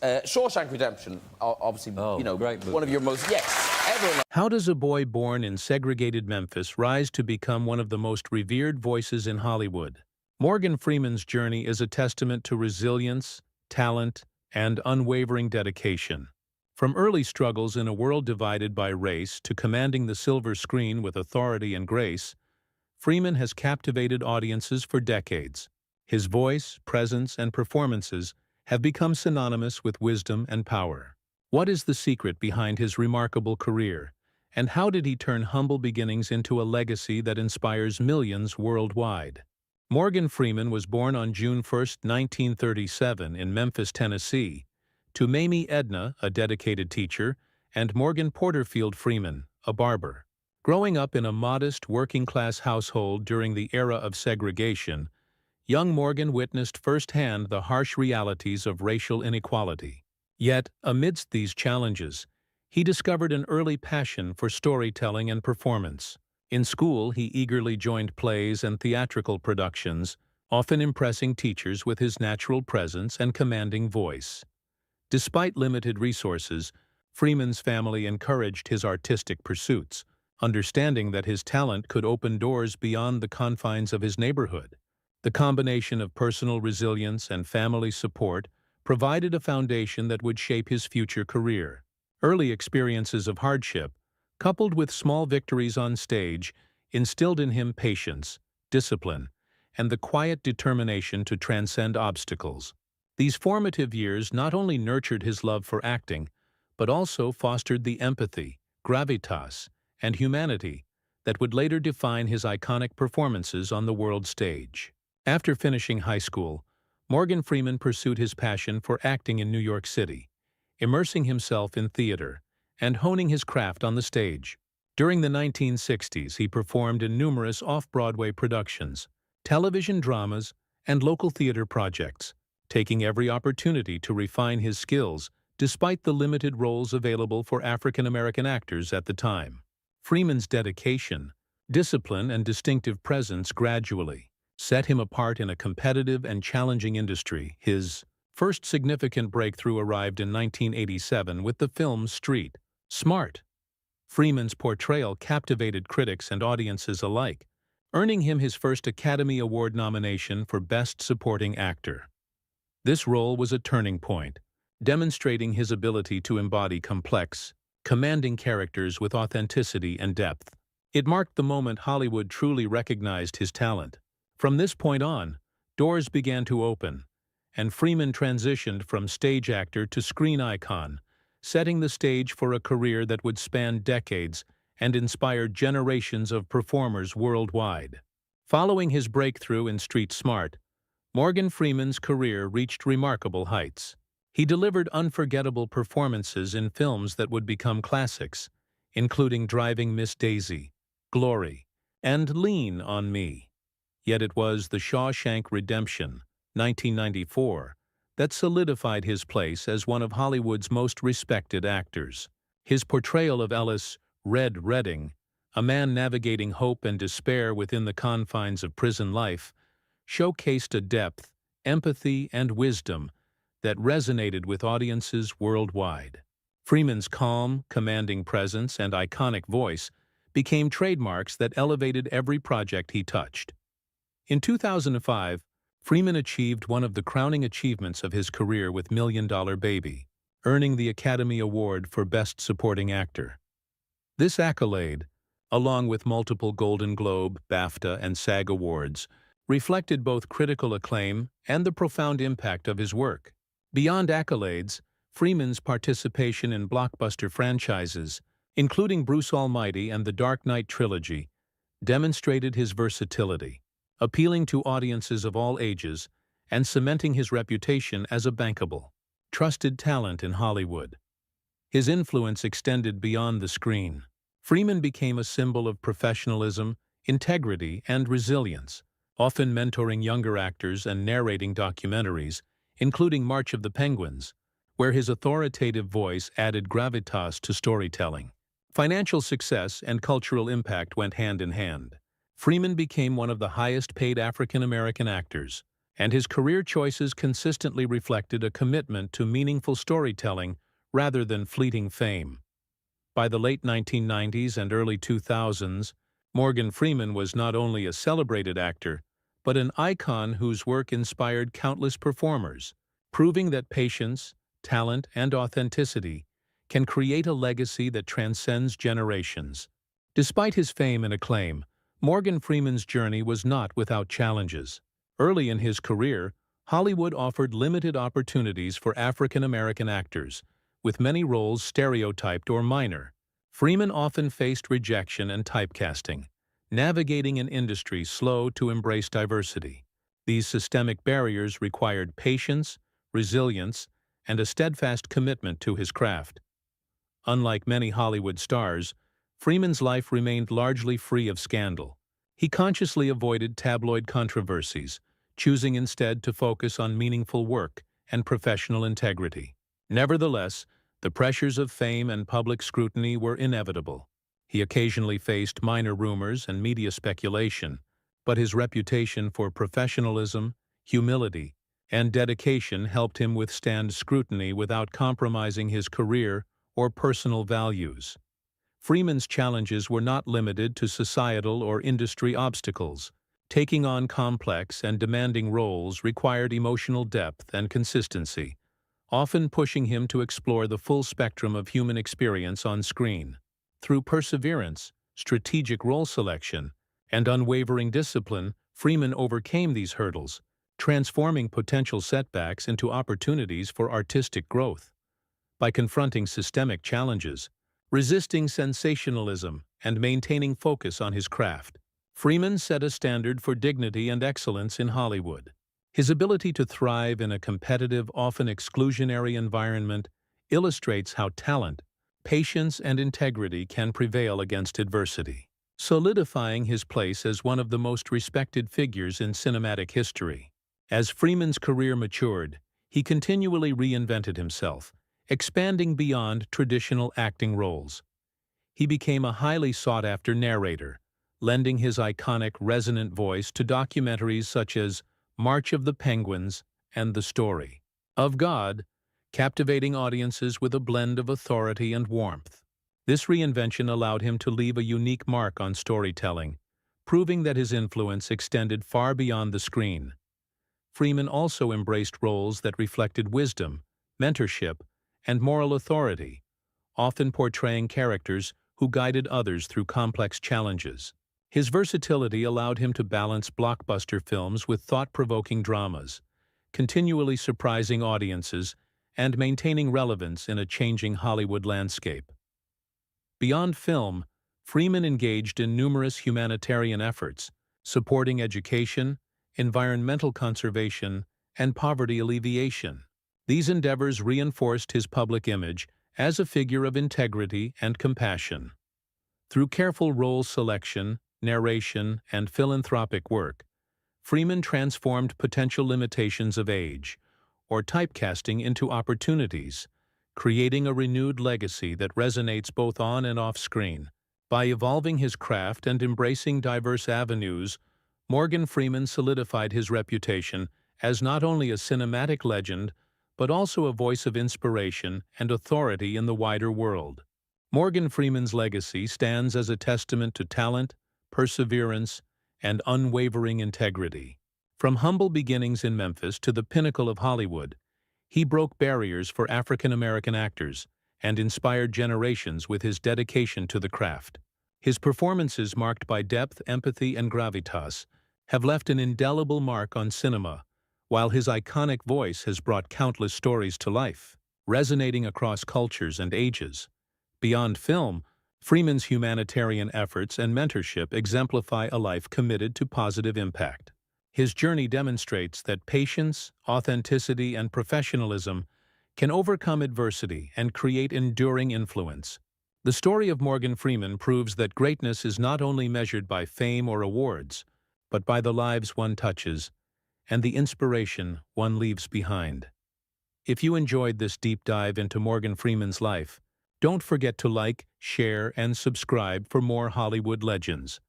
Shawshank Redemption, obviously, Great movie. one of your most, yes, everyone. How does a boy born in segregated Memphis rise to become one of the most revered voices in Hollywood? Morgan Freeman's journey is a testament to resilience, talent, and unwavering dedication. From early struggles in a world divided by race to commanding the silver screen with authority and grace, Freeman has captivated audiences for decades. His voice, presence, and performances have become synonymous with wisdom and power. What is the secret behind his remarkable career, and how did he turn humble beginnings into a legacy that inspires millions worldwide? Morgan Freeman was born on June 1, 1937, in Memphis, Tennessee, to Mamie Edna, a dedicated teacher, and Morgan Porterfield Freeman, a barber. Growing up in a modest, working-class household during the era of segregation, young Morgan witnessed firsthand the harsh realities of racial inequality. Yet, amidst these challenges, he discovered an early passion for storytelling and performance. In school, he eagerly joined plays and theatrical productions, often impressing teachers with his natural presence and commanding voice. Despite limited resources, Freeman's family encouraged his artistic pursuits, understanding that his talent could open doors beyond the confines of his neighborhood. The combination of personal resilience and family support provided a foundation that would shape his future career. Early experiences of hardship, coupled with small victories on stage, instilled in him patience, discipline, and the quiet determination to transcend obstacles. These formative years not only nurtured his love for acting, but also fostered the empathy, gravitas, and humanity that would later define his iconic performances on the world stage. After finishing high school, Morgan Freeman pursued his passion for acting in New York City, immersing himself in theater and honing his craft on the stage. During the 1960s, he performed in numerous off-Broadway productions, television dramas, and local theater projects, taking every opportunity to refine his skills despite the limited roles available for African-American actors at the time. Freeman's dedication, discipline, and distinctive presence gradually set him apart in a competitive and challenging industry. His first significant breakthrough arrived in 1987 with the film Street Smart. Freeman's portrayal captivated critics and audiences alike, earning him his first Academy Award nomination for Best Supporting Actor. This role was a turning point, demonstrating his ability to embody complex, commanding characters with authenticity and depth. It marked the moment Hollywood truly recognized his talent. From this point on, doors began to open, and Freeman transitioned from stage actor to screen icon, setting the stage for a career that would span decades and inspire generations of performers worldwide. Following his breakthrough in Street Smart, Morgan Freeman's career reached remarkable heights. He delivered unforgettable performances in films that would become classics, including Driving Miss Daisy, Glory, and Lean on Me. Yet it was The Shawshank Redemption, 1994, that solidified his place as one of Hollywood's most respected actors. His portrayal of Ellis "Red" Redding, a man navigating hope and despair within the confines of prison life, showcased a depth, empathy, and wisdom that resonated with audiences worldwide. Freeman's calm, commanding presence and iconic voice became trademarks that elevated every project he touched. In 2005, Freeman achieved one of the crowning achievements of his career with Million Dollar Baby, earning the Academy Award for Best Supporting Actor. This accolade, along with multiple Golden Globe, BAFTA, and SAG awards, reflected both critical acclaim and the profound impact of his work. Beyond accolades, Freeman's participation in blockbuster franchises, including Bruce Almighty and the Dark Knight trilogy, demonstrated his versatility, appealing to audiences of all ages and cementing his reputation as a bankable, trusted talent in Hollywood. His influence extended beyond the screen. Freeman became a symbol of professionalism, integrity, and resilience, often mentoring younger actors and narrating documentaries, including March of the Penguins, where his authoritative voice added gravitas to storytelling. Financial success and cultural impact went hand in hand. Freeman became one of the highest-paid African-American actors, and his career choices consistently reflected a commitment to meaningful storytelling rather than fleeting fame. By the late 1990s and early 2000s, Morgan Freeman was not only a celebrated actor, but an icon whose work inspired countless performers, proving that patience, talent, and authenticity can create a legacy that transcends generations. Despite his fame and acclaim, Morgan Freeman's journey was not without challenges. Early in his career, Hollywood offered limited opportunities for African American actors, with many roles stereotyped or minor. Freeman often faced rejection and typecasting, navigating an industry slow to embrace diversity. These systemic barriers required patience, resilience, and a steadfast commitment to his craft. Unlike many Hollywood stars, Freeman's life remained largely free of scandal. He consciously avoided tabloid controversies, choosing instead to focus on meaningful work and professional integrity. Nevertheless, the pressures of fame and public scrutiny were inevitable. He occasionally faced minor rumors and media speculation, but his reputation for professionalism, humility, and dedication helped him withstand scrutiny without compromising his career or personal values. Freeman's challenges were not limited to societal or industry obstacles. Taking on complex and demanding roles required emotional depth and consistency, often pushing him to explore the full spectrum of human experience on screen. Through perseverance, strategic role selection, and unwavering discipline, Freeman overcame these hurdles, transforming potential setbacks into opportunities for artistic growth. By confronting systemic challenges, resisting sensationalism, and maintaining focus on his craft, Freeman set a standard for dignity and excellence in Hollywood. His ability to thrive in a competitive, often exclusionary environment illustrates how talent, patience, and integrity can prevail against adversity, solidifying his place as one of the most respected figures in cinematic history. As Freeman's career matured, he continually reinvented himself, expanding beyond traditional acting roles. He became a highly sought-after narrator, lending his iconic, resonant voice to documentaries such as March of the Penguins and The Story of God, captivating audiences with a blend of authority and warmth. This reinvention allowed him to leave a unique mark on storytelling, proving that his influence extended far beyond the screen. Freeman also embraced roles that reflected wisdom, mentorship, and moral authority, often portraying characters who guided others through complex challenges. His versatility allowed him to balance blockbuster films with thought-provoking dramas, continually surprising audiences and maintaining relevance in a changing Hollywood landscape. Beyond film, Freeman engaged in numerous humanitarian efforts, supporting education, environmental conservation, and poverty alleviation. These endeavors reinforced his public image as a figure of integrity and compassion. Through careful role selection, narration, and philanthropic work, Freeman transformed potential limitations of age or typecasting into opportunities, creating a renewed legacy that resonates both on and off screen. By evolving his craft and embracing diverse avenues, Morgan Freeman solidified his reputation as not only a cinematic legend, but also a voice of inspiration and authority in the wider world. Morgan Freeman's legacy stands as a testament to talent, perseverance, and unwavering integrity. From humble beginnings in Memphis to the pinnacle of Hollywood, he broke barriers for African American actors and inspired generations with his dedication to the craft. His performances, marked by depth, empathy, and gravitas, have left an indelible mark on cinema, while his iconic voice has brought countless stories to life, resonating across cultures and ages. Beyond film, Freeman's humanitarian efforts and mentorship exemplify a life committed to positive impact. His journey demonstrates that patience, authenticity, and professionalism can overcome adversity and create enduring influence. The story of Morgan Freeman proves that greatness is not only measured by fame or awards, but by the lives one touches and the inspiration one leaves behind. If you enjoyed this deep dive into Morgan Freeman's life, don't forget to like, share, and subscribe for more Hollywood legends.